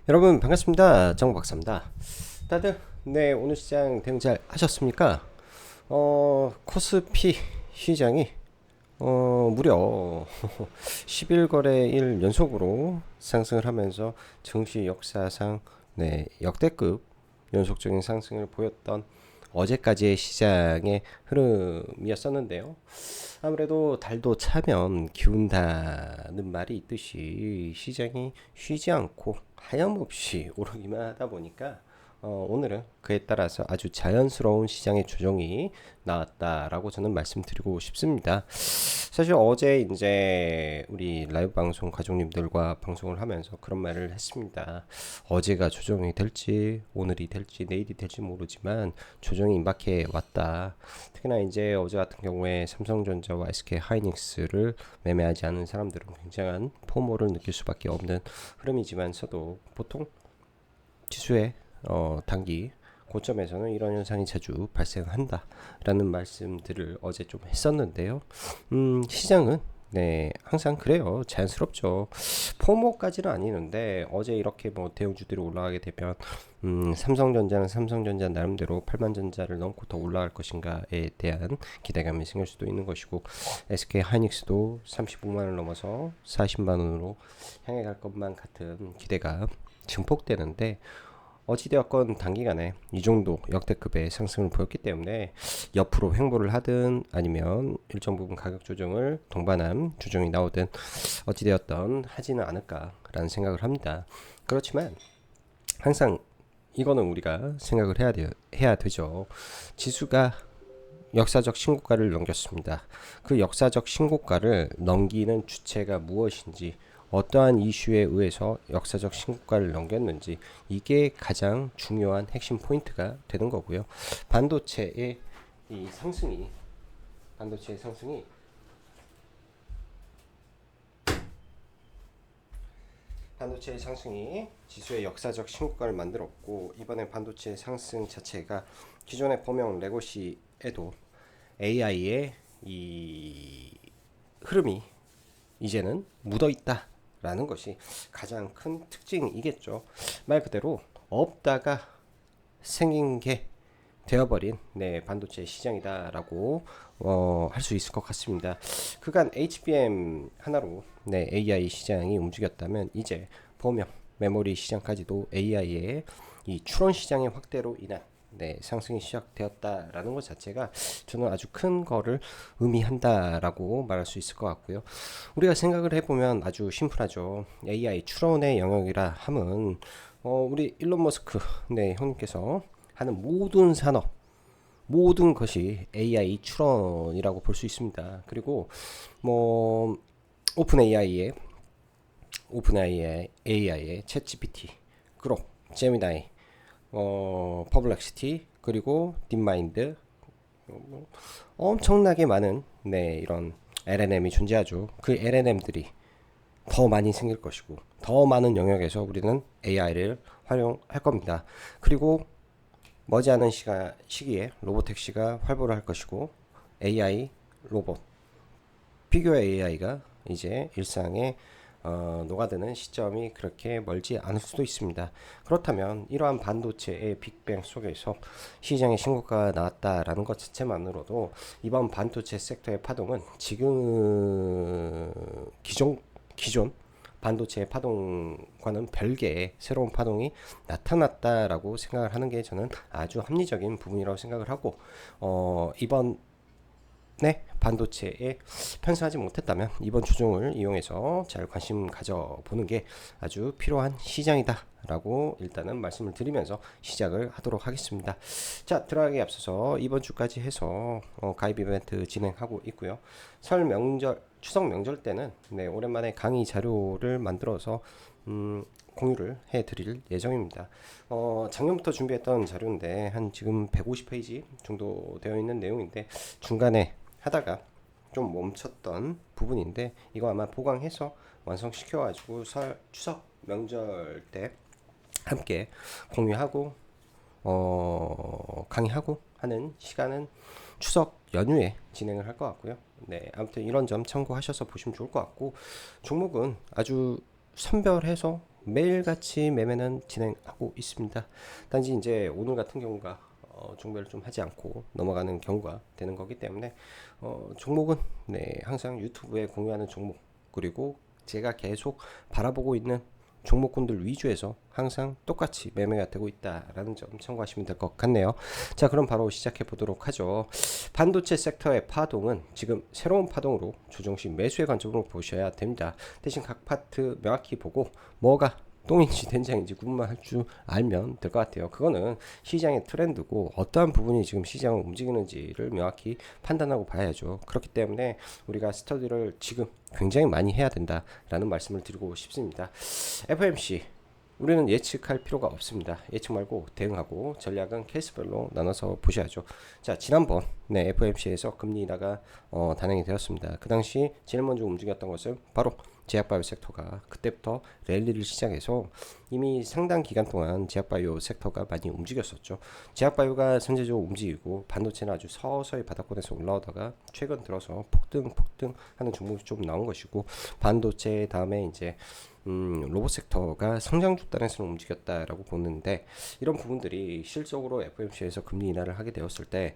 여러분 반갑습니다. 정박사입니다. 다들 오늘 시장 대응 잘 하셨습니까? 코스피 시장이 무려 11거래일 연속으로 상승을 하면서 증시 역사상 역대급 연속적인 상승을 보였던 어제까지의 시장의 흐름이었었는데요. 아무래도 달도 차면 기운다는 말이 있듯이 시장이 쉬지 않고 하염없이 오르기만 하다 보니까 오늘은 그에 따라서 아주 자연스러운 시장의 조정이 나왔다라고 저는 말씀드리고 싶습니다. 사실 어제 이제 우리 라이브 방송 가족님들과 방송을 하면서 그런 말을 했습니다. 어제가 조정이 될지 오늘이 될지 내일이 될지 모르지만 조정이 임박해 왔다. 특히나 이제 어제 같은 경우에 삼성전자와 SK 하이닉스를 매매하지 않은 사람들은 굉장한 포모를 느낄 수밖에 없는 흐름이지만서도 보통 지수의 단기 고점에서는 이런 현상이 자주 발생한다라는 말씀들을 어제 좀 했었는데요. 시장은 항상 그래요. 자연스럽죠. 포모까지는 아니는데 어제 이렇게 뭐 대형주들이 올라가게 되면 삼성전자는 삼성전자 나름대로 8만전자를 넘고 더 올라갈 것인가에 대한 기대감이 생길 수도 있는 것이고 SK 하이닉스도 35만 원을 넘어서 40만 원으로 향해 갈 것만 같은 기대가 증폭되는데 어찌되었건 단기간에 이 정도 역대급의 상승을 보였기 때문에 옆으로 횡보를 하든 아니면 일정 부분 가격 조정을 동반한 조정이 나오든 어찌되었던 하지는 않을까라는 생각을 합니다. 그렇지만 항상 이거는 우리가 생각을 해야 되죠. 지수가 역사적 신고가를 넘겼습니다. 그 역사적 신고가를 넘기는 주체가 무엇인지 어떠한 이슈에 의해서 역사적 신고가를 넘겼는지 이게 가장 중요한 핵심 포인트가 되는 거고요. 반도체의 이 상승이 반도체의 상승이 반도체의 상승이 지수의 역사적 신고가를 만들었고 이번에 반도체 상승 자체가 기존의 범용 레고시에도 AI의 이 흐름이 이제는 묻어 있다라는 것이 가장 큰 특징이겠죠. 말 그대로 없다가 생긴 게 되어버린 반도체 시장이다라고 할 수 있을 것 같습니다. 그간 HBM 하나로 AI 시장이 움직였다면 이제 범용 메모리 시장까지도 AI의 이 추론 시장의 확대로 인한 상승이 시작되었다라는 것 자체가 저는 아주 큰 거를 의미한다라고 말할 수 있을 것 같고요. 우리가 생각을 해보면 아주 심플하죠. AI 추론의 영역이라 함은 우리 일론 머스크 형님께서 하는 모든 산업 모든 것이 AI 추론이라고 볼 수 있습니다. 그리고 뭐 오픈 AI의 챗 GPT, 그록, 제미나이, 퍼블렉시티 그리고 딥마인드 엄청나게 많은 이런 LLM이 존재하죠. 그 LLM들이 더 많이 생길 것이고 더 많은 영역에서 우리는 AI를 활용할 겁니다. 그리고 머지않은 시기에 로보택시가 활보를 할 것이고 AI 로봇 피규어 AI가 이제 일상에 녹아드는 시점이 그렇게 멀지 않을 수도 있습니다. 그렇다면 이러한 반도체의 빅뱅 속에서 시장의 신고가가 나왔다라는 것 자체만으로도 이번 반도체 섹터의 파동은 지금 기존 반도체의 파동과는 별개의 새로운 파동이 나타났다라고 생각을 하는 게 저는 아주 합리적인 부분이라고 생각을 하고 이번 반도체에 편승하지 못했다면 이번 조정을 이용해서 잘 관심 가져보는 게 아주 필요한 시장이다 라고 일단은 말씀을 드리면서 시작을 하도록 하겠습니다. 자, 들어가기 앞서서 이번 주까지 해서 가입 이벤트 진행하고 있고요. 설 명절 추석 명절 때는 오랜만에 강의 자료를 만들어서 공유를 해드릴 예정입니다. 작년부터 준비했던 자료인데 한 지금 150페이지 정도 되어 있는 내용인데 중간에 하다가 좀 멈췄던 부분인데 이거 아마 보강해서 완성시켜가지고 추석 명절 때 함께 공유하고 강의하고 하는 시간은 추석 연휴에 진행을 할 것 같고요. 아무튼 이런 점 참고하셔서 보시면 좋을 것 같고 종목은 아주 선별해서 매일같이 매매는 진행하고 있습니다. 단지 이제 오늘 같은 경우가 종배를 좀 하지 않고 넘어가는 경우가 되는 거기 때문에 종목은 항상 유튜브에 공유하는 종목, 그리고 제가 계속 바라보고 있는 종목군들 위주에서 항상 똑같이 매매가 되고 있다라는 점 참고하시면 될 것 같네요. 자, 그럼 바로 시작해 보도록 하죠. 반도체 섹터의 파동은 지금 새로운 파동으로 조정시 매수의 관점으로 보셔야 됩니다. 대신 각 파트 명확히 보고 뭐가 똥인지 된장인지 구분만 할 줄 알면 될 것 같아요. 그거는 시장의 트렌드고 어떠한 부분이 지금 시장을 움직이는지를 명확히 판단하고 봐야죠. 그렇기 때문에 우리가 스터디를 지금 굉장히 많이 해야 된다라는 말씀을 드리고 싶습니다. FMC 우리는 예측할 필요가 없습니다. 예측 말고 대응하고 전략은 케이스별로 나눠서 보셔야죠. 자, 지난번 FOMC에서 금리 인하가 단행이 되었습니다. 그 당시 제일 먼저 움직였던 것은 바로 제약바이오 섹터가 그때부터 랠리를 시작해서 이미 상당 기간 동안 제약바이오 섹터가 많이 움직였었죠. 제약바이오가 선제적으로 움직이고 반도체는 아주 서서히 바닥권에서 올라오다가 최근 들어서 폭등 하는 종목이 좀 나온 것이고, 반도체 다음에 이제 로봇 섹터가 성장주 단에서는 움직였다라고 보는데, 이런 부분들이 실적으로 FOMC에서 금리 인하를 하게 되었을 때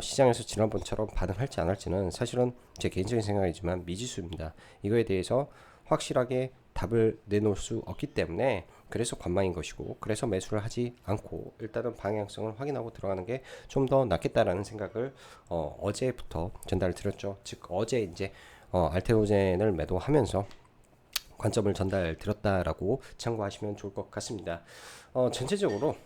시장에서 지난번처럼 반응할지 안 할지는 사실은 제 개인적인 생각이지만 미지수입니다. 이거에 대해서 확실하게 답을 내놓을 수 없기 때문에 그래서 관망인 것이고, 그래서 매수를 하지 않고 일단은 방향성을 확인하고 들어가는 게 좀 더 낫겠다라는 생각을 어제부터 전달을 드렸죠. 즉 어제 이제 알테오젠을 매도하면서 관점을 전달 드렸다라고 참고하시면 좋을 것 같습니다. 전체적으로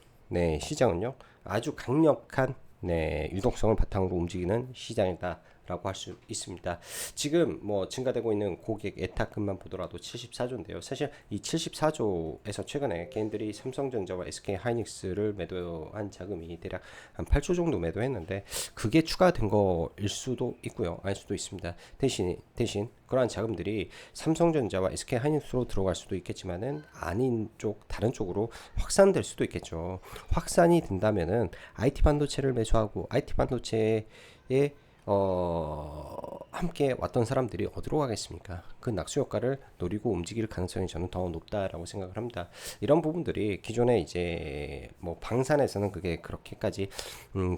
시장은요 아주 강력한 유동성을 바탕으로 움직이는 시장이다라고 할 수 있습니다. 지금 뭐 증가되고 있는 고객 애탁금만 보더라도 74조인데요. 사실 이 74조에서 최근에 개인들이 삼성전자와 SK하이닉스를 매도한 자금이 대략 한 8조 정도 매도했는데, 그게 추가된 거일 수도 있고요, 아닐 수도 있습니다. 대신 그러한 자금들이 삼성전자와 SK하이닉스로 들어갈 수도 있겠지만은 아닌 쪽 다른 쪽으로 확산될 수도 있겠죠. 확산이 된다면은 IT 반도체를 매수하고 IT 반도체에 함께 왔던 사람들이 어디로 가겠습니까? 그 낙수 효과를 노리고 움직일 가능성이 저는 더 높다라고 생각을 합니다. 이런 부분들이 기존에 이제 뭐 방산에서는 그게 그렇게까지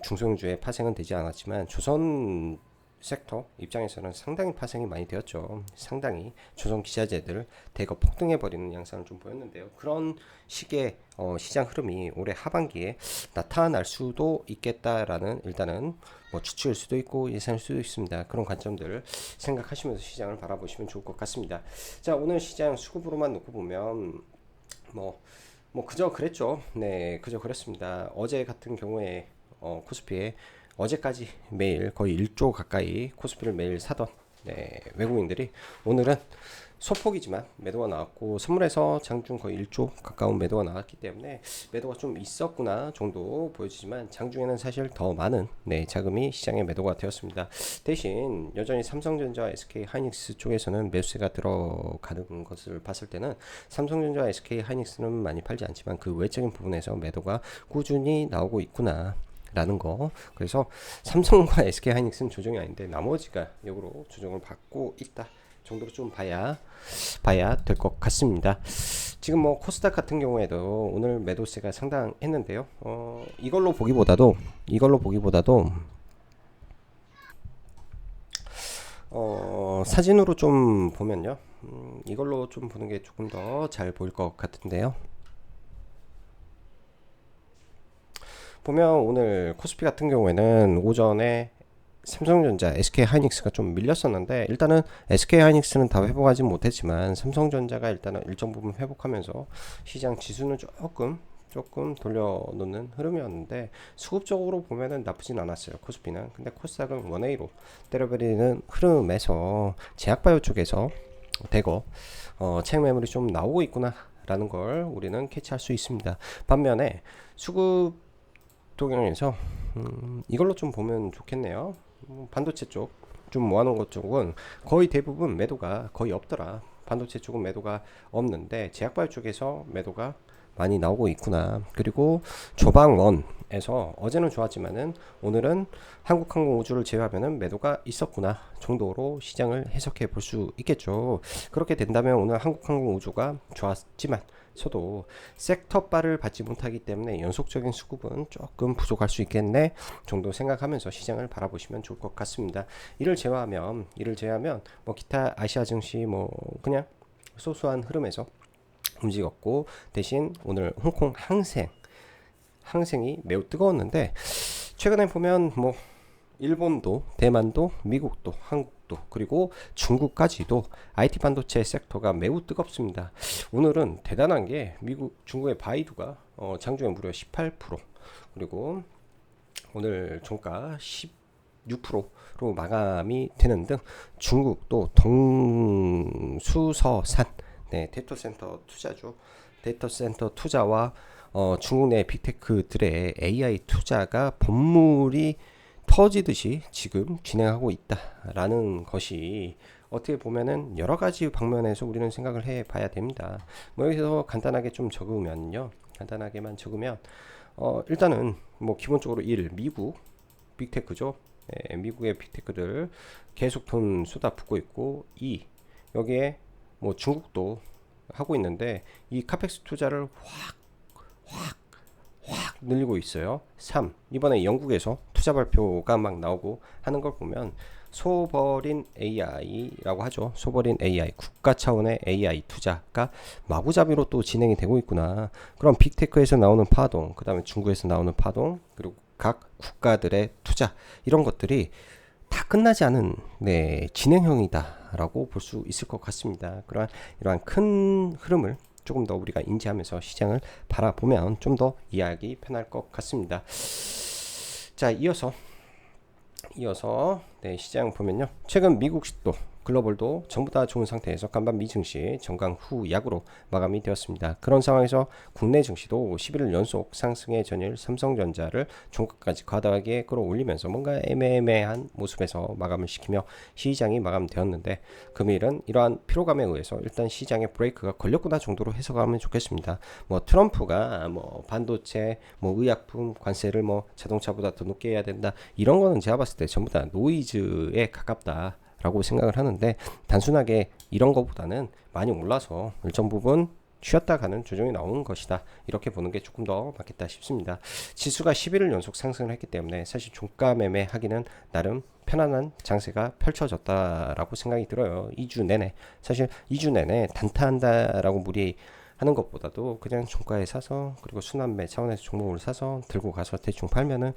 중소형주의 파생은 되지 않았지만 조선 섹터 입장에서는 상당히 파생이 많이 되었죠. 상당히 조선 기자재들 대거 폭등해버리는 양상을 좀 보였는데요. 그런 식의 시장 흐름이 올해 하반기에 나타날 수도 있겠다라는, 일단은 뭐 추측일 수도 있고 예상일 수도 있습니다. 그런 관점들을 생각하시면서 시장을 바라보시면 좋을 것 같습니다. 자, 오늘 시장 수급으로만 놓고 보면 뭐 그저 그랬죠. 그저 그랬습니다. 어제 같은 경우에 코스피에 어제까지 매일 거의 1조 가까이 코스피를 매일 사던 외국인들이 오늘은 소폭이지만 매도가 나왔고, 선물에서 장중 거의 1조 가까운 매도가 나왔기 때문에 매도가 좀 있었구나 정도 보여지지만 장중에는 사실 더 많은 자금이 시장에 매도가 되었습니다. 대신 여전히 삼성전자, SK하이닉스 쪽에서는 매수세가 들어가는 것을 봤을 때는 삼성전자, SK하이닉스는 많이 팔지 않지만 그 외적인 부분에서 매도가 꾸준히 나오고 있구나 라는 거. 그래서 삼성과 SK하이닉스는 조정이 아닌데 나머지가 역으로 조정을 받고 있다 정도로 좀 봐야 될 것 같습니다. 지금 뭐 코스닥 같은 경우에도 오늘 매도세가 상당했는데요. 이걸로 보기보다도 사진으로 좀 보면요, 이걸로 좀 보는 게 조금 더 잘 보일 것 같은데요. 보면 오늘 코스피 같은 경우에는 오전에 삼성전자, SK하이닉스가 좀 밀렸었는데, 일단은 SK하이닉스는 다 회복하지 못했지만 삼성전자가 일단은 일정 부분 회복하면서 시장 지수는 조금 돌려놓는 흐름이었는데, 수급적으로 보면은 나쁘진 않았어요, 코스피는. 근데 코스닥은 원웨이로 때려버리는 흐름에서 제약바이오 쪽에서 대거 차익 매물이 좀 나오고 있구나 라는 걸 우리는 캐치할 수 있습니다. 반면에 수급 동향에서 이걸로 좀 보면 좋겠네요. 반도체 쪽 좀 모아놓은 것 쪽은 거의 대부분 매도가 거의 없더라. 반도체 쪽은 매도가 없는데 제약바이오 쪽에서 매도가 많이 나오고 있구나. 그리고 조방원에서 어제는 좋았지만은 오늘은 한국항공우주를 제외하면은 매도가 있었구나 정도로 시장을 해석해 볼 수 있겠죠. 그렇게 된다면 오늘 한국항공우주가 좋았지만 서도 섹터바를 받지 못하기 때문에 연속적인 수급은 조금 부족할 수 있겠네 정도 생각하면서 시장을 바라보시면 좋을 것 같습니다. 이를 제외하면 뭐 기타 아시아 증시 뭐 그냥 소소한 흐름에서 움직였고, 대신 오늘 홍콩 항생이 매우 뜨거웠는데 최근에 보면 뭐 일본도, 대만도, 미국도, 한국도, 그리고 중국까지도 IT 반도체 섹터가 매우 뜨겁습니다. 오늘은 대단한 게 중국의 바이두가 장중에 무려 18%, 그리고 오늘 종가 16%로 마감이 되는 등 중국도 동수서산, 네, 데이터센터 투자죠. 데이터센터 투자와 중국 내 빅테크들의 AI 투자가 본물이 터지듯이 지금 진행하고 있다라는 것이 어떻게 보면은 여러 가지 방면에서 우리는 생각을 해 봐야 됩니다. 뭐 여기서 간단하게 좀 적으면요. 간단하게만 적으면 일단은 뭐 기본적으로 미국 빅테크죠. 예, 미국의 빅테크들 계속 돈 쏟아붓고 있고, 여기에 뭐 중국도 하고 있는데 이 카펙스 투자를 확 늘리고 있어요. 이번에 영국에서 투자 발표가 막 나오고 하는 걸 보면 소버린 AI라고 하죠. 소버린 AI, 국가 차원의 AI 투자가 마구잡이로 또 진행이 되고 있구나. 그럼 빅테크에서 나오는 파동, 그 다음에 중국에서 나오는 파동, 그리고 각 국가들의 투자, 이런 것들이 다 끝나지 않은 진행형이다라고 볼 수 있을 것 같습니다. 이러한 큰 흐름을 조금 더 우리가 인지하면서 시장을 바라보면 좀 더 이해하기 편할 것 같습니다. 자, 이어서 시장 보면요. 최근 미국도 글로벌도 전부 다 좋은 상태에서 간밤 미 증시 정강 후 약으로 마감이 되었습니다. 그런 상황에서 국내 증시도 11일 연속 상승의 전일 삼성전자를 종가까지 과다하게 끌어올리면서 뭔가 애매한 모습에서 마감을 시키며 시장이 마감되었는데, 금일은 이러한 피로감에 의해서 일단 시장에 브레이크가 걸렸구나 정도로 해석하면 좋겠습니다. 뭐 트럼프가 뭐 반도체, 뭐 의약품 관세를 뭐 자동차보다 더 높게 해야 된다, 이런 거는 제가 봤을 때 전부 다 노이즈에 가깝다 라고 생각을 하는데, 단순하게 이런 것보다는 많이 올라서 일정 부분 쉬었다 가는 조정이 나오는 것이다, 이렇게 보는 게 조금 더 맞겠다 싶습니다. 지수가 11일 연속 상승을 했기 때문에 사실 종가 매매 하기는 나름 편안한 장세가 펼쳐졌다라고 생각이 들어요. 2주 내내 사실 2주 내내 단타한다라고 무리하는 것보다도 그냥 종가에 사서, 그리고 순환매 차원에서 종목을 사서 들고 가서 대충 팔면은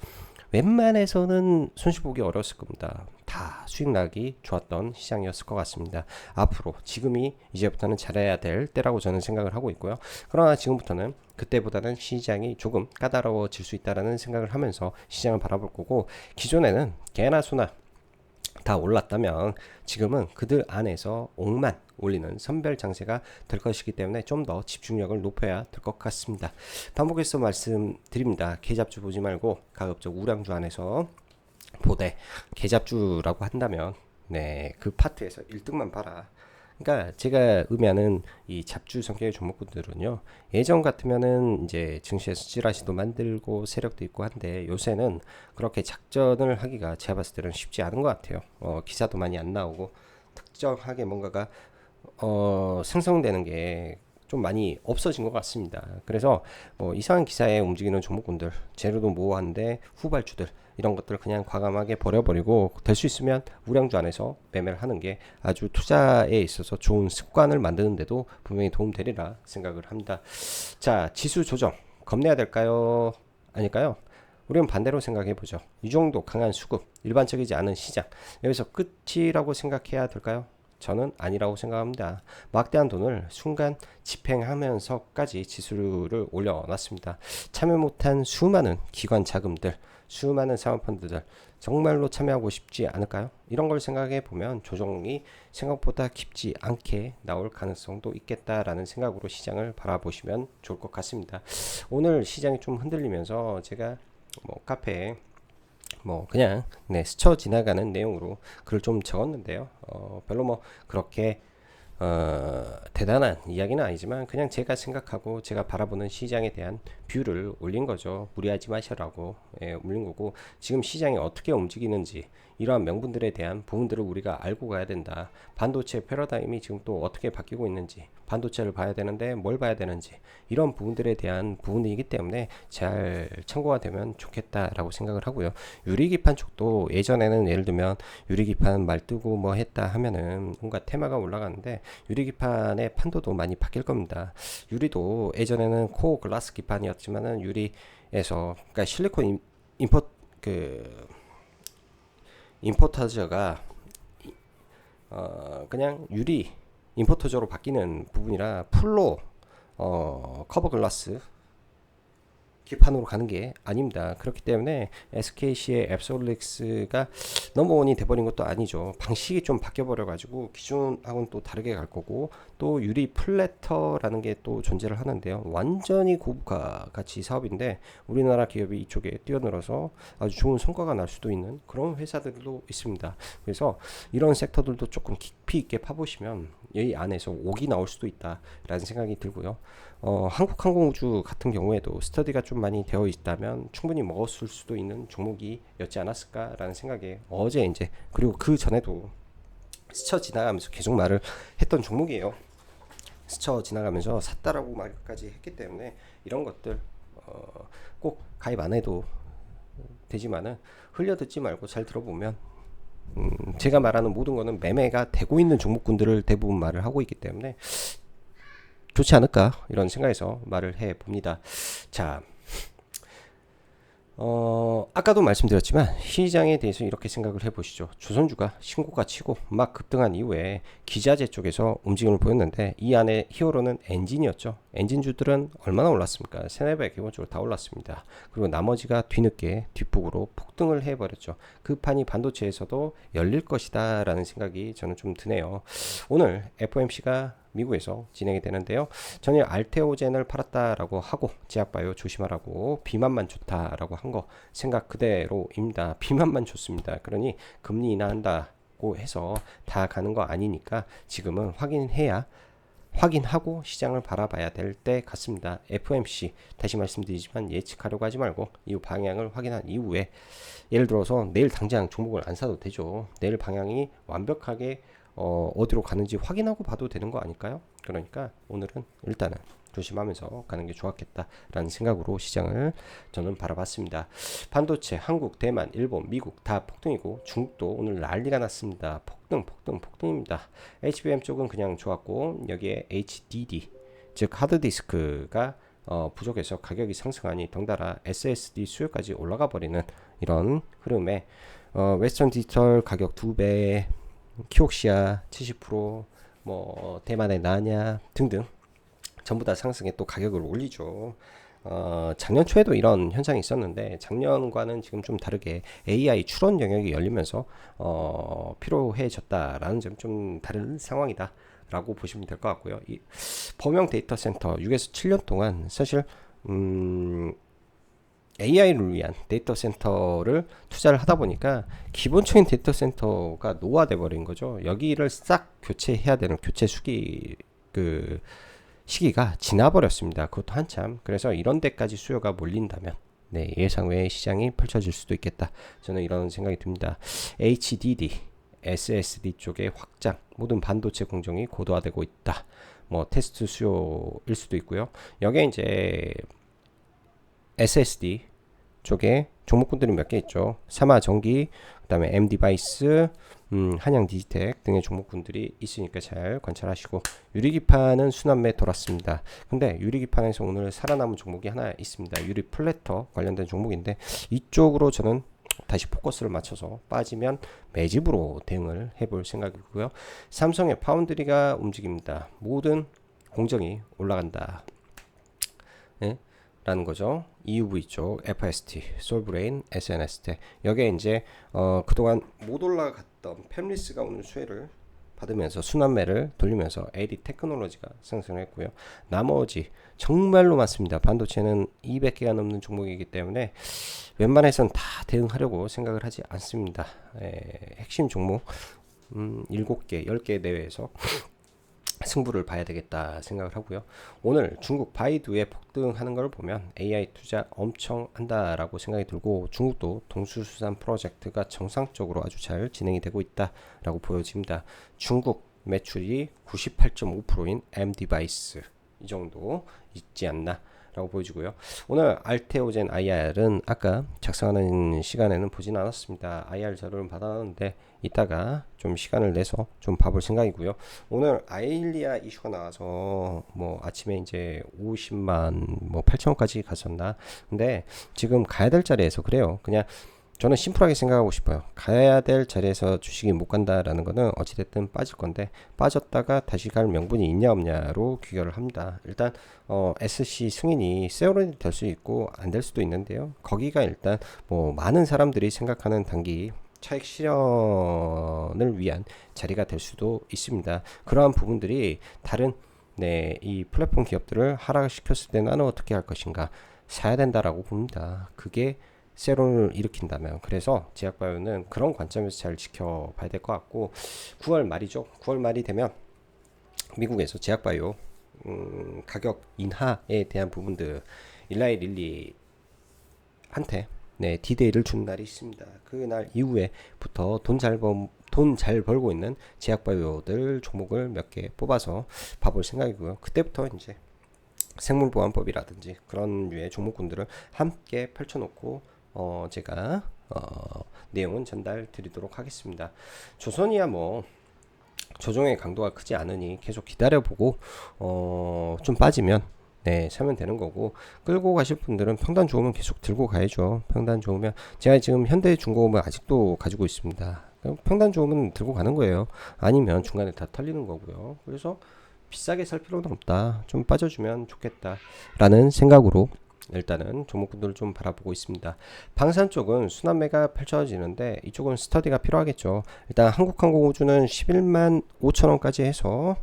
웬만해서는 손실 보기 어려웠을 겁니다. 다 수익 나기 좋았던 시장이었을 것 같습니다. 앞으로 지금이 이제부터는 잘해야 될 때라고 저는 생각을 하고 있고요. 그러나 지금부터는 그때보다는 시장이 조금 까다로워질 수 있다라는 생각을 하면서 시장을 바라볼 거고, 기존에는 개나 소나 다 올랐다면 지금은 그들 안에서 옥만 올리는 선별 장세가 될 것이기 때문에 좀 더 집중력을 높여야 될 것 같습니다. 반복해서 말씀드립니다. 개잡주 보지 말고 가급적 우량주 안에서 보되, 개잡주라고 한다면 그 파트에서 1등만 봐라. 그러니까 제가 의미하는 이 잡주 성격의 종목군들은요, 예전 같으면은 이제 증시에서 찌라시도 만들고 세력도 있고 한데, 요새는 그렇게 작전을 하기가 제가 봤을 때는 쉽지 않은 것 같아요. 기사도 많이 안 나오고 특정하게 뭔가가 생성되는 게 좀 많이 없어진 것 같습니다. 그래서 뭐 이상한 기사에 움직이는 종목군들, 재료도 모호한데 후발주들, 이런 것들을 그냥 과감하게 버려버리고 될 수 있으면 우량주 안에서 매매를 하는 게 아주 투자에 있어서 좋은 습관을 만드는데도 분명히 도움되리라 생각을 합니다. 자, 지수 조정 겁내야 될까요? 아닐까요? 우리는 반대로 생각해 보죠. 이 정도 강한 수급, 일반적이지 않은 시장, 여기서 끝이라고 생각해야 될까요? 저는 아니라고 생각합니다. 막대한 돈을 순간 집행하면서까지 지수를 올려놨습니다. 참여 못한 수많은 기관 자금들, 수많은 사모펀드들 정말로 참여하고 싶지 않을까요? 이런 걸 생각해 보면 조정이 생각보다 깊지 않게 나올 가능성도 있겠다라는 생각으로 시장을 바라보시면 좋을 것 같습니다. 오늘 시장이 좀 흔들리면서 제가 뭐 카페에 뭐 그냥 스쳐 지나가는 내용으로 글을 좀 적었는데요. 별로 뭐 그렇게 대단한 이야기는 아니지만 그냥 제가 생각하고 제가 바라보는 시장에 대한 뷰를 올린 거죠. 무리하지 마시라고 올린 거고, 지금 시장이 어떻게 움직이는지 이러한 명분들에 대한 부분들을 우리가 알고 가야 된다. 반도체 패러다임이 지금 또 어떻게 바뀌고 있는지, 반도체를 봐야 되는데 뭘 봐야 되는지, 이런 부분들에 대한 부분이기 때문에 잘 참고가 되면 좋겠다라고 생각을 하고요. 유리기판 쪽도 예전에는 예를 들면 유리기판 말 뜨고 뭐 했다 하면은 뭔가 테마가 올라가는데, 유리기판의 판도도 많이 바뀔 겁니다. 유리도 예전에는 코어 글라스 기판이었지만은 유리에서, 그러니까 실리콘 임포 그 임포터저가 그냥 유리 임포터저로 바뀌는 부분이라 풀로 커버 글라스 기판으로 가는 게 아닙니다. 그렇기 때문에 SKC의 앱솔릭스가 넘버원이 돼버린 것도 아니죠. 방식이 좀 바뀌어버려 가지고 기존하고는 또 다르게 갈 거고, 또 유리 플래터라는 게 또 존재를 하는데요. 완전히 고부가 가치 사업인데 우리나라 기업이 이쪽에 뛰어들어서 아주 좋은 성과가 날 수도 있는 그런 회사들도 있습니다. 그래서 이런 섹터들도 조금 깊이 있게 파보시면 이 안에서 옥이 나올 수도 있다라는 생각이 들고요. 한국항공우주 같은 경우에도 스터디가 좀 많이 되어 있다면 충분히 먹었을 수도 있는 종목이었지 않았을까라는 생각에, 어제 이제 그리고 그 전에도 스쳐 지나가면서 계속 말을 했던 종목이에요. 스쳐 지나가면서 샀다라고 말까지 했기 때문에 이런 것들 꼭 가입 안 해도 되지만은 흘려 듣지 말고 잘 들어보면, 제가 말하는 모든 거는 매매가 되고 있는 종목군들을 대부분 말을 하고 있기 때문에 좋지 않을까 이런 생각에서 말을 해 봅니다. 자, 아까도 말씀드렸지만 시장에 대해서 이렇게 생각을 해보시죠. 조선주가 신고가 치고 막 급등한 이후에 기자재 쪽에서 움직임을 보였는데, 이 안에 히어로는 엔진이었죠. 엔진주들은 얼마나 올랐습니까? 3-4배 기본적으로 다 올랐습니다. 그리고 나머지가 뒤늦게 뒷북으로 폭등을 해버렸죠. 그 판이 반도체에서도 열릴 것이다 라는 생각이 저는 좀 드네요. 오늘 FOMC가 미국에서 진행이 되는데요. 전일 알테오젠을 팔았다라고 하고 제약바이오 조심하라고, 비만만 좋다라고 한 거 생각 그대로입니다. 비만만 좋습니다. 그러니 금리 인하한다고 해서 다 가는 거 아니니까 지금은 확인하고 시장을 바라봐야 될 때 같습니다. FOMC 다시 말씀드리지만 예측하려고 하지 말고 이 방향을 확인한 이후에, 예를 들어서 내일 당장 종목을 안 사도 되죠. 내일 방향이 완벽하게 어디로 가는지 확인하고 봐도 되는 거 아닐까요? 그러니까 오늘은 일단은 조심하면서 가는 게 좋았겠다라는 생각으로 시장을 저는 바라봤습니다. 반도체 한국, 대만, 일본, 미국 다 폭등이고, 중국도 오늘 난리가 났습니다. 폭등입니다. HBM 쪽은 그냥 좋았고, 여기에 HDD 즉 하드디스크가 부족해서 가격이 상승하니 덩달아 SSD 수요까지 올라가 버리는 이런 흐름에 웨스턴 디지털 가격 2배, 키옥시아 70%, 뭐 대만의 나냐 등등 전부 다 상승에 또 가격을 올리죠. 작년 초에도 이런 현상이 있었는데 작년과는 지금 좀 다르게 AI 추론 영역이 열리면서 필요해졌다라는 점 좀 다른 상황이다 라고 보시면 될 것 같고요. 이 범용 데이터 센터 6에서 7년 동안 사실 AI를 위한 데이터 센터를 투자를 하다 보니까 기본적인 데이터 센터가 노화돼 버린 거죠. 여기를 싹 교체해야 되는 교체 시기가 지나버렸습니다. 그것도 한참. 그래서 이런 데까지 수요가 몰린다면 예상 외의 시장이 펼쳐질 수도 있겠다. 저는 이런 생각이 듭니다. HDD, SSD 쪽의 확장, 모든 반도체 공정이 고도화되고 있다. 뭐 테스트 수요일 수도 있고요. 여기에 이제 SSD 쪽에 종목군들이 몇 개 있죠. 삼화전기, 그 다음에 M디바이스, 한양디지텍 등의 종목군들이 있으니까 잘 관찰하시고, 유리기판은 순환매 돌았습니다. 근데 유리기판에서 오늘 살아남은 종목이 하나 있습니다. 유리 플래터 관련된 종목인데, 이쪽으로 저는 다시 포커스를 맞춰서 빠지면 매집으로 대응을 해볼 생각이고요. 삼성의 파운드리가 움직입니다. 모든 공정이 올라간다. 네? 라는 거죠. EUV 쪽 FST, 솔브레인, SNST 여기에 이제 그동안 못 올라갔던 팹리스가 오늘 수혜를 받으면서 순환매를 돌리면서 AD 테크놀로지가 상승했고요. 나머지 정말로 많습니다. 반도체는 200개가 넘는 종목이기 때문에 웬만해선 다 대응하려고 생각을 하지 않습니다. 핵심 종목 7개, 10개 내외에서 승부를 봐야 되겠다 생각을 하고요. 오늘 중국 바이두의 폭등하는 걸 보면 AI 투자 엄청 한다라고 생각이 들고, 중국도 동수수산 프로젝트가 정상적으로 아주 잘 진행이 되고 있다라고 보여집니다. 중국 매출이 98.5%인 M 디바이스 이 정도 있지 않나 라고 보여지고요. 오늘 알테오젠 IR은 아까 작성하는 시간에는 보진 않았습니다. IR 자료를 받았는데 이따가 좀 시간을 내서 좀 봐볼 생각이고요. 오늘 아일리아 이슈가 나와서 뭐 아침에 이제 50만 뭐 8천원까지 갔었나. 근데 지금 가야 될 자리에서 그래요. 그냥 저는 심플하게 생각하고 싶어요. 가야 될 자리에서 주식이 못 간다라는 거는 어찌됐든 빠질 건데, 빠졌다가 다시 갈 명분이 있냐 없냐로 귀결을 합니다. 일단 SC 승인이 세오른이 될 수 있고 안 될 수도 있는데요. 거기가 일단 뭐 많은 사람들이 생각하는 단기 차익 실현을 위한 자리가 될 수도 있습니다. 그러한 부분들이 다른 이 플랫폼 기업들을 하락시켰을 때 나는 어떻게 할 것인가, 사야 된다라고 봅니다. 그게 세론을 일으킨다면. 그래서 제약바이오는 그런 관점에서 잘 지켜봐야 될 것 같고, 9월 말이죠. 9월 말이 되면 미국에서 제약바이오 가격 인하에 대한 부분들, 일라이 릴리한테 디데이를 준 날이 있습니다. 그날 이후에부터 돈 잘 벌고 있는 제약바이오들 종목을 몇 개 뽑아서 봐볼 생각이고요. 그때부터 이제 생물보안법이라든지 그런 류의 종목군들을 함께 펼쳐놓고 제가 내용은 전달 드리도록 하겠습니다. 조선이야 뭐 조정의 강도가 크지 않으니 계속 기다려보고 좀 빠지면 사면 되는 거고, 끌고 가실 분들은 평단 좋으면 계속 들고 가야죠. 평단 좋으면, 제가 지금 현대중공업을 아직도 가지고 있습니다. 평단 좋으면 들고 가는 거예요. 아니면 중간에 다 털리는 거고요. 그래서 비싸게 살 필요는 없다, 좀 빠져주면 좋겠다 라는 생각으로 일단은 종목군들을 좀 바라보고 있습니다. 방산 쪽은 순환매가 펼쳐지는데 이쪽은 스터디가 필요하겠죠. 일단 한국항공우주는 11만 5천원까지 해서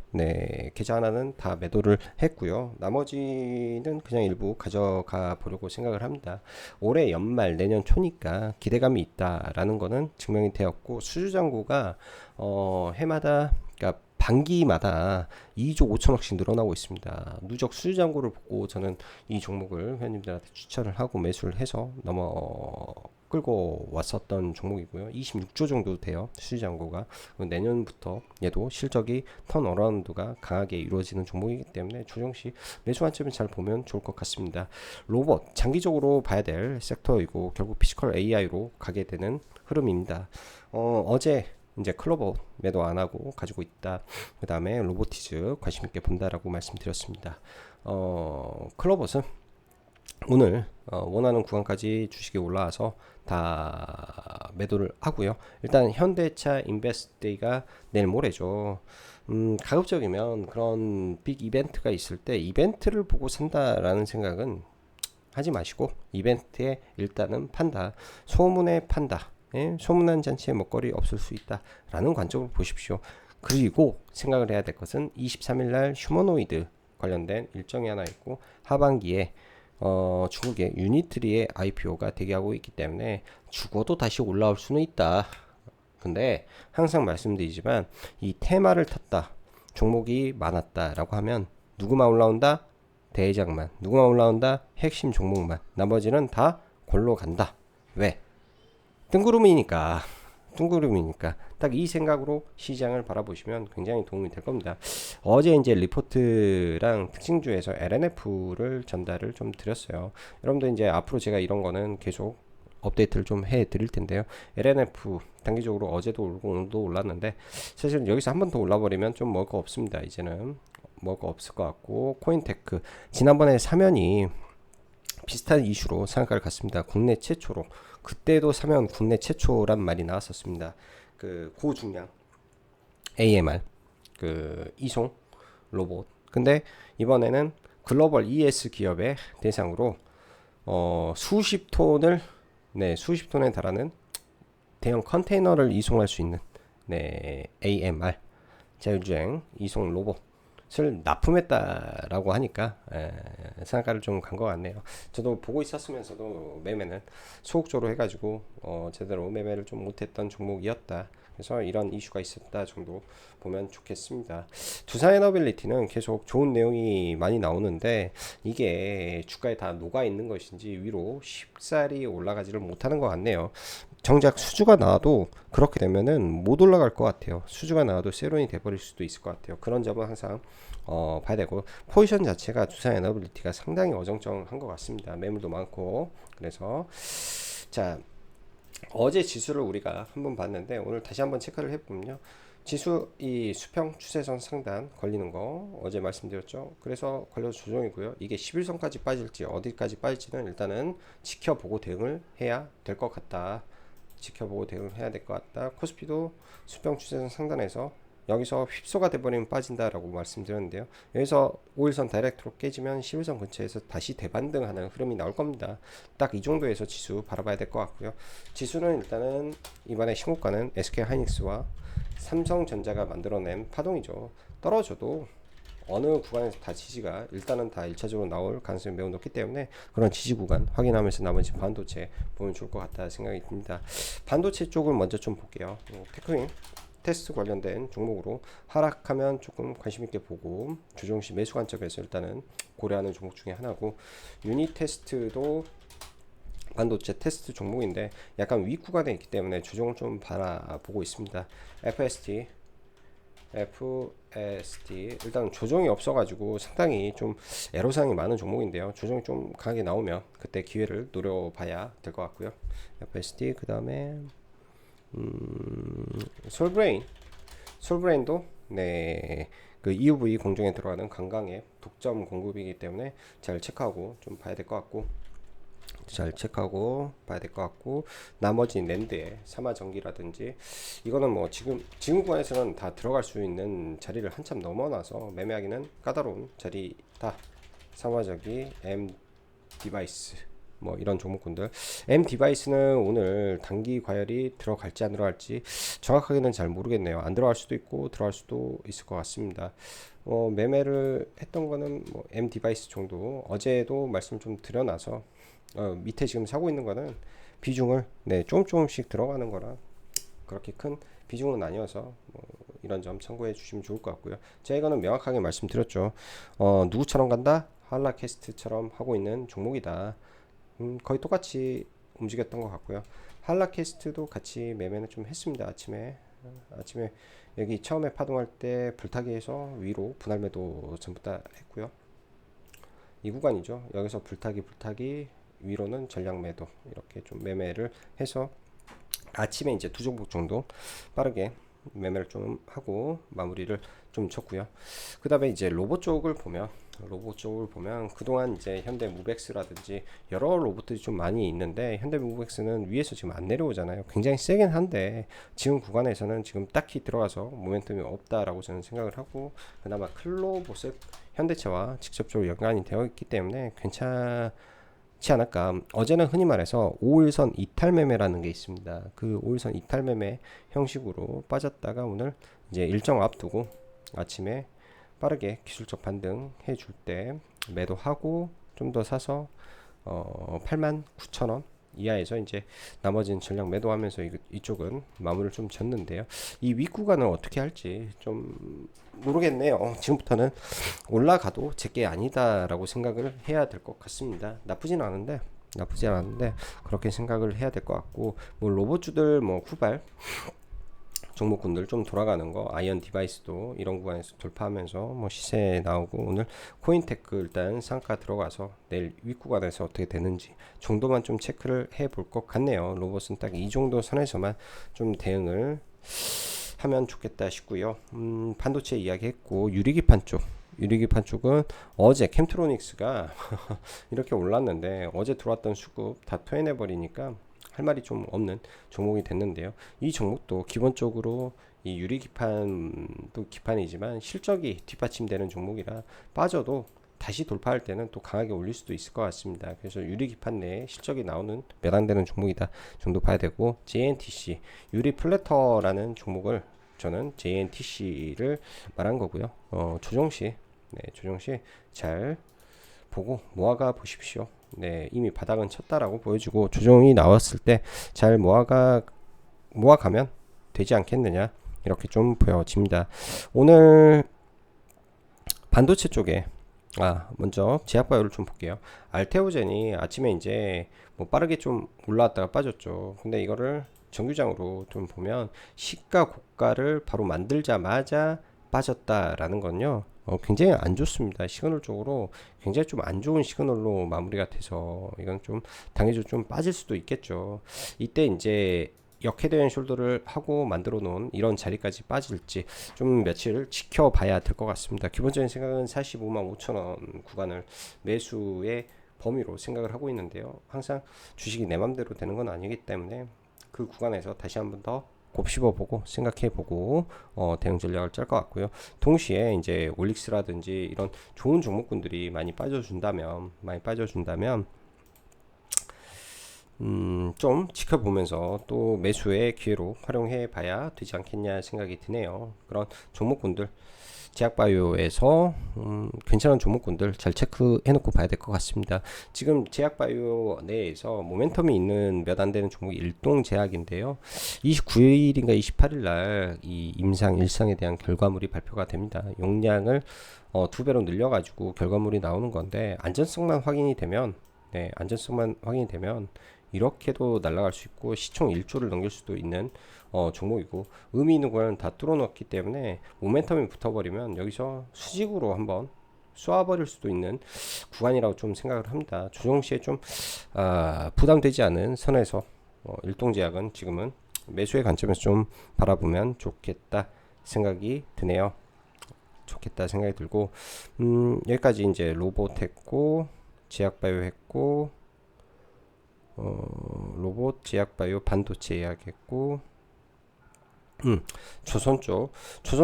계좌 하나는 다 매도를 했고요. 나머지는 그냥 일부 가져가 보려고 생각을 합니다. 올해 연말 내년 초니까 기대감이 있다라는 거는 증명이 되었고, 수주잔고가 해마다, 그러니까 반기마다 2조 5천억씩 늘어나고 있습니다. 누적 수주잔고를 보고 저는 이 종목을 회원님들한테 추천을 하고 매수를 해서 끌고 왔었던 종목이고요. 26조 정도 돼요, 수주잔고가. 내년부터 얘도 실적이 턴어라운드가 강하게 이루어지는 종목이기 때문에 조정시 매수 관점을 잘 보면 좋을 것 같습니다. 로봇 장기적으로 봐야 될 섹터이고 결국 피지컬 AI로 가게 되는 흐름입니다. 어제 이제 클로버 매도 안 하고 가지고 있다. 그 다음에 로보티즈 관심 있게 본다라고 말씀드렸습니다. 클로버는 오늘 원하는 구간까지 주식이 올라와서 다 매도를 하고요. 일단 현대차 인베스트데이가 내일 모레죠. 가급적이면 그런 빅 이벤트가 있을 때 이벤트를 보고 산다라는 생각은 하지 마시고, 이벤트에 일단은 판다, 소문에 판다. 소문난 잔치에 먹거리 없을 수 있다 라는 관점으로 보십시오. 그리고 생각을 해야 될 것은 23일날 휴머노이드 관련된 일정이 하나 있고, 하반기에 중국의 유니트리의 IPO가 대기하고 있기 때문에 죽어도 다시 올라올 수는 있다. 근데 항상 말씀드리지만 이 테마를 탔다, 종목이 많았다 라고 하면 누구만 올라온다? 대장만. 누구만 올라온다? 핵심 종목만. 나머지는 다 골로 간다. 왜? 뜬구름이니까 딱 이 생각으로 시장을 바라보시면 굉장히 도움이 될 겁니다. 어제 이제 리포트랑 특징주에서 LNF를 전달을 좀 드렸어요. 여러분들 이제 앞으로 제가 이런 거는 계속 업데이트를 좀 해 드릴 텐데요. LNF 단기적으로 어제도 오르고 오늘도 올랐는데, 사실 여기서 한 번 더 올라버리면 좀 먹을 거 없습니다. 이제는 먹을 거 없을 것 같고, 코인테크 지난번에 사면이 비슷한 이슈로 상한가를 갔습니다. 국내 최초로. 그때도 사면 국내 최초란 말이 나왔었습니다. 그 고중량 AMR 그 이송 로봇. 근데 이번에는 글로벌 ES 기업의 대상으로 수십 톤에 달하는 대형 컨테이너를 이송할 수 있는 AMR 자율주행 이송 로봇을 납품했다라고 하니까 상한가를 좀 간 것 같네요. 저도 보고 있었으면서도 매매는 소극적으로 해가지고 제대로 매매를 좀 못했던 종목이었다. 그래서 이런 이슈가 있었다 정도 보면 좋겠습니다. 두산 에너빌리티는 계속 좋은 내용이 많이 나오는데 이게 주가에 다 녹아 있는 것인지 위로 쉽사리 올라가지를 못하는 것 같네요. 정작 수주가 나와도 그렇게 되면은 못 올라갈 것 같아요. 수주가 나와도 세론이 돼버릴 수도 있을 것 같아요. 그런 점은 항상 봐야 되고, 포지션 자체가 두산 에너빌리티가 상당히 어정쩡한 것 같습니다. 매물도 많고. 그래서 자, 어제 지수를 우리가 한번 봤는데 오늘 다시 한번 체크를 해보면요, 지수 이 수평 추세선 상단 걸리는 거 어제 말씀드렸죠. 그래서 걸려서 조정이고요. 이게 11선까지 빠질지 어디까지 빠질지는 일단은 지켜보고 대응을 해야 될 것 같다. 지켜보고 대응을 해야 될 것 같다. 코스피도 수평 추세선 상단에서 여기서 휩소가 돼버리면 빠진다라고 말씀드렸는데요. 여기서 5일선 다이렉트로 깨지면 11선 근처에서 다시 대반등하는 흐름이 나올 겁니다. 딱 이 정도에서 지수 바라봐야 될 것 같고요. 지수는 일단은 이번에 신고가는 SK하이닉스와 삼성전자가 만들어낸 파동이죠. 떨어져도 어느 구간에서 다 지지가 일단은 다 1차적으로 나올 가능성이 매우 높기 때문에 그런 지지 구간 확인하면서 나머지 반도체 보면 좋을 것 같다 생각이 듭니다. 반도체 쪽을 먼저 좀 볼게요. 테크윈 테스트 관련된 종목으로 하락하면 조금 관심 있게 보고 조정시 매수 관점에서 일단은 고려하는 종목 중에 하나고, 유니 테스트도 반도체 테스트 종목인데 약간 위 구간에 있기 때문에 조정을 좀 바라보고 있습니다. FST 일단 조정이 없어가지고 상당히 좀 애로사항이 많은 종목인데요. 조정이 좀 강하게 나오면 그때 기회를 노려봐야 될 것 같고요. FST 그 다음에 솔브레인도 네, 그 EUV 공정에 들어가는 강강의 독점 공급이기 때문에 잘 체크하고 좀 봐야 될 것 같고, 나머지 낸드의 삼화전기라든지 이거는 뭐 지금 구간에서는 다 들어갈 수 있는 자리를 한참 넘어나서 매매하기는 까다로운 자리다. 삼화전기, M 디바이스 뭐 이런 종목군들. M 디바이스는 오늘 단기 과열이 들어갈지 안 들어갈지 정확하게는 잘 모르겠네요. 안 들어갈 수도 있고 들어갈 수도 있을 것 같습니다. 매매를 했던 거는 뭐 M 디바이스 정도, 어제도 말씀 좀 드려놔서 밑에 지금 사고 있는 거는 비중을 조금씩 들어가는 거라 그렇게 큰 비중은 아니어서 뭐 이런 점 참고해 주시면 좋을 것 같고요. 제가 이거는 명확하게 말씀드렸죠. 누구처럼 간다? 한라캐스트처럼 하고 있는 종목이다. 거의 똑같이 움직였던 것 같고요. 한라캐스트도 같이 매매는 좀 했습니다. 아침에 여기 처음에 파동할 때 불타기에서 위로 분할 매도 전부 다 했고요. 이 구간이죠. 여기서 불타기 위로는 전량 매도 이렇게 좀 매매를 해서 아침에 이제 두 종목 정도 빠르게 매매를 좀 하고 마무리를 좀 쳤고요. 그 다음에 이제 로봇 쪽을 보면 그동안 이제 현대무벡스라든지 여러 로봇들이 좀 많이 있는데, 현대무벡스는 위에서 지금 안 내려오잖아요. 굉장히 세긴 한데 지금 구간에서는 지금 딱히 들어가서 모멘텀이 없다라고 저는 생각을 하고, 그나마 클로봇은 현대차와 직접적으로 연관이 되어 있기 때문에 괜찮지 않을까. 어제는 흔히 말해서 5일선 이탈 매매라는 게 있습니다. 그 5일선 이탈 매매 형식으로 빠졌다가 오늘 이제 일정 앞두고 아침에 빠르게 기술적 반등 해줄 때 매도하고 좀 더 사서 89,000원 이하에서 이제 나머지는 전량 매도하면서 이쪽은 마무리를 좀 졌는데요. 이 윗구간을 어떻게 할지 좀 모르겠네요. 지금부터는 올라가도 제게 아니다라고 생각을 해야 될 것 같습니다. 나쁘진 않은데 그렇게 생각을 해야 될 것 같고, 뭐 로봇주들 뭐 후발 종목군들 좀 돌아가는 거, 아이언 디바이스도 이런 구간에서 돌파하면서 뭐 시세 나오고, 오늘 코인테크 일단 상가 들어가서 내일 윗구간에서 어떻게 되는지 정도만 좀 체크를 해볼 것 같네요. 로봇은 딱 이 정도 선에서만 좀 대응을 하면 좋겠다 싶고요. 반도체 이야기했고, 유리기판 쪽은 어제 캠트로닉스가 이렇게 올랐는데 어제 들어왔던 수급 다 토해내 버리니까 할 말이 좀 없는 종목이 됐는데요. 이 종목도 기본적으로 이 유리기판도 기판이지만 실적이 뒷받침되는 종목이라 빠져도 다시 돌파할 때는 또 강하게 올릴 수도 있을 것 같습니다. 그래서 유리기판 내에 실적이 나오는 매당되는 종목이다 정도 봐야 되고, JNTC 유리 플래터라는 종목을 저는 JNTC를 말한 거고요. 조정시 잘 보고 모아가 보십시오. 이미 바닥은 쳤다라고 보여주고 조정이 나왔을 때 잘 모아가면 되지 않겠느냐 이렇게 좀 보여집니다. 오늘 반도체 쪽에 먼저 제약바이오를 좀 볼게요. 알테오젠이 아침에 이제 뭐 빠르게 좀 올라왔다가 빠졌죠. 근데 이거를 정규장으로 좀 보면 시가 고가를 바로 만들자마자 빠졌다라는 건요. 굉장히 안 좋습니다. 시그널 쪽으로 굉장히 좀 안 좋은 시그널로 마무리가 돼서 이건 좀 당해서 좀 빠질 수도 있겠죠. 이때 이제 역헤드 앤 숄더를 하고 만들어 놓은 이런 자리까지 빠질지 좀 며칠 지켜봐야 될 것 같습니다. 기본적인 생각은 45만 5천원 구간을 매수의 범위로 생각을 하고 있는데요. 항상 주식이 내 맘대로 되는 건 아니기 때문에 그 구간에서 다시 한번 더 곱씹어보고 생각해보고 대응 전략을 짤 것 같고요. 동시에 이제 올릭스라든지 이런 좋은 종목군들이 많이 빠져준다면 좀 지켜보면서 또 매수의 기회로 활용해 봐야 되지 않겠냐 생각이 드네요. 그런 종목군들 제약바이오에서 괜찮은 종목군들 잘 체크해 놓고 봐야 될 것 같습니다. 지금 제약바이오 내에서 모멘텀이 있는 몇 안 되는 종목이 일동제약인데요. 29일인가 28일 날 이 임상 일상에 대한 결과물이 발표가 됩니다. 용량을 2배로 늘려가지고 결과물이 나오는 건데 안전성만 확인이 되면 이렇게도 날아갈 수 있고 시총 1조를 넘길 수도 있는 종목이고 의미 있는 구간은 다 뚫어놓기 때문에 모멘텀이 붙어버리면 여기서 수직으로 한번 쏘아버릴 수도 있는 구간이라고 좀 생각을 합니다. 조정 시에 좀 부담되지 않은 선에서 일동제약은 지금은 매수의 관점에서 좀 바라보면 좋겠다 생각이 드네요. 좋겠다 생각이 들고 여기까지 이제 로봇 했고 제약바이오 했고 로봇, 제약바이오, 반도체 이야기했고 조선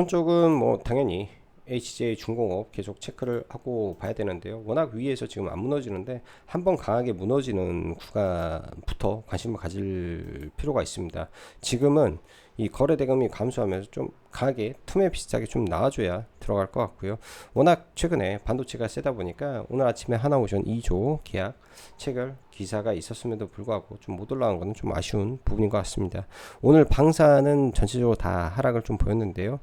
쪽은 뭐 당연히 HJ 중공업 계속 체크를 하고 봐야 되는데요. 워낙 위에서 지금 안 무너지는데 한번 강하게 무너지는 구간부터 관심을 가질 필요가 있습니다. 지금은 이 거래 대금이 감소하면서 좀 강하게 툼에 비슷하게 좀 나와줘야 들어갈 것 같고요. 워낙 최근에 반도체가 세다 보니까 오늘 아침에 하나오션 2조 계약 체결 기사가 있었음에도 불구하고 좀 못 올라간 것은 좀 아쉬운 부분인 것 같습니다. 오늘 방사는 전체적으로 다 하락을 좀 보였는데요.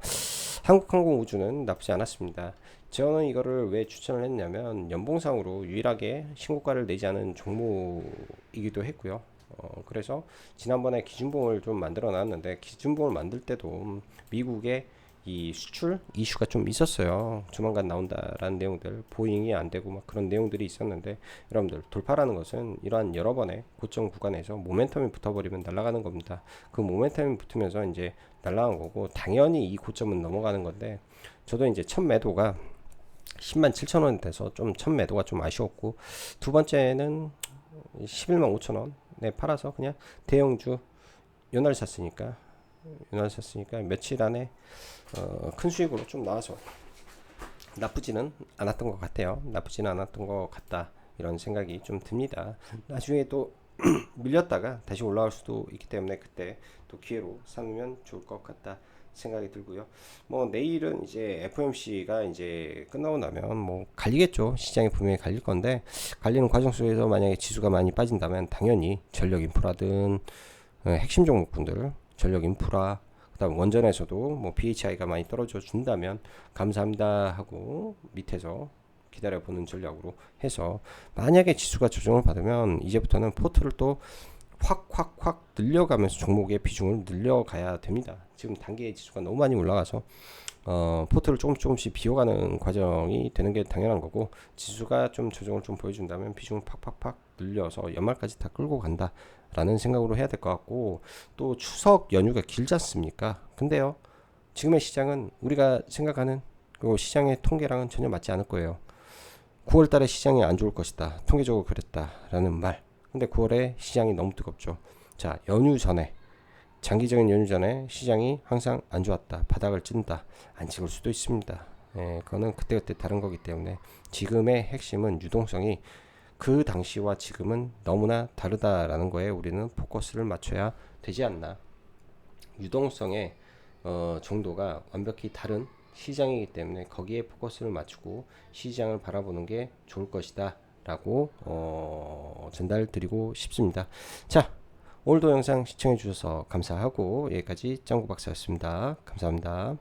한국항공우주는 나쁘지 않았습니다. 저는 이거를 왜 추천을 했냐면 연봉상으로 유일하게 신고가를 내지 않은 종목이기도 했고요. 그래서 지난번에 기준봉을 좀 만들어 놨는데 기준봉을 만들 때도 미국의 이 수출 이슈가 좀 있었어요. 조만간 나온다라는 내용들, 보잉이 안 되고 막 그런 내용들이 있었는데 여러분들 돌파라는 것은 이러한 여러 번의 고점 구간에서 모멘텀이 붙어버리면 날아가는 겁니다. 그 모멘텀이 붙으면서 이제 날아간 거고 당연히 이 고점은 넘어가는 건데 저도 이제 첫 매도가 10만 7천 원 돼서 좀 첫 매도가 좀 아쉬웠고 두 번째는 11만 5천 원에 팔아서 그냥 대형주 연날 샀으니까 며칠 안에 큰 수익으로 좀 나와서 나쁘지는 않았던 것 같아요. 나쁘지는 않았던 것 같다 이런 생각이 좀 듭니다. 나중에 또 밀렸다가 다시 올라올 수도 있기 때문에 그때 또 기회로 삼으면 좋을 것 같다 생각이 들고요. 뭐 내일은 이제 FOMC가 이제 끝나고 나면 뭐 갈리겠죠. 시장이 분명히 갈릴 건데 갈리는 과정 속에서 만약에 지수가 많이 빠진다면 당연히 전력 인프라든 핵심 종목분들 전력 인프라 그다음 원전에서도 뭐 BHI가 많이 떨어져 준다면 감사합니다 하고 밑에서 기다려보는 전략으로 해서 만약에 지수가 조정을 받으면 이제부터는 포트를 또 확 늘려가면서 종목의 비중을 늘려가야 됩니다. 지금 단기의 지수가 너무 많이 올라가서 포트를 조금씩 비워가는 과정이 되는 게 당연한 거고 지수가 좀 조정을 좀 보여준다면 비중을 팍팍 늘려서 연말까지 다 끌고 간다 라는 생각으로 해야 될 것 같고 또 추석 연휴가 길지 않습니까? 근데요 지금의 시장은 우리가 생각하는 그리고 시장의 통계랑은 전혀 맞지 않을 거예요. 9월 달에 시장이 안 좋을 것이다. 통계적으로 그랬다라는 말. 근데 9월에 시장이 너무 뜨겁죠. 자, 연휴 전에 장기적인 연휴 전에 시장이 항상 안 좋았다. 바닥을 찐다. 안 찍을 수도 있습니다. 그거는 그때그때 다른 거기 때문에 지금의 핵심은 유동성이 그 당시와 지금은 너무나 다르다라는 거에 우리는 포커스를 맞춰야 되지 않나. 유동성의 정도가 완벽히 다른 시장이기 때문에 거기에 포커스를 맞추고 시장을 바라보는 게 좋을 것이다 라고 전달 드리고 싶습니다. 자, 오늘도 영상 시청해 주셔서 감사하고 여기까지 짱구 박사였습니다. 감사합니다.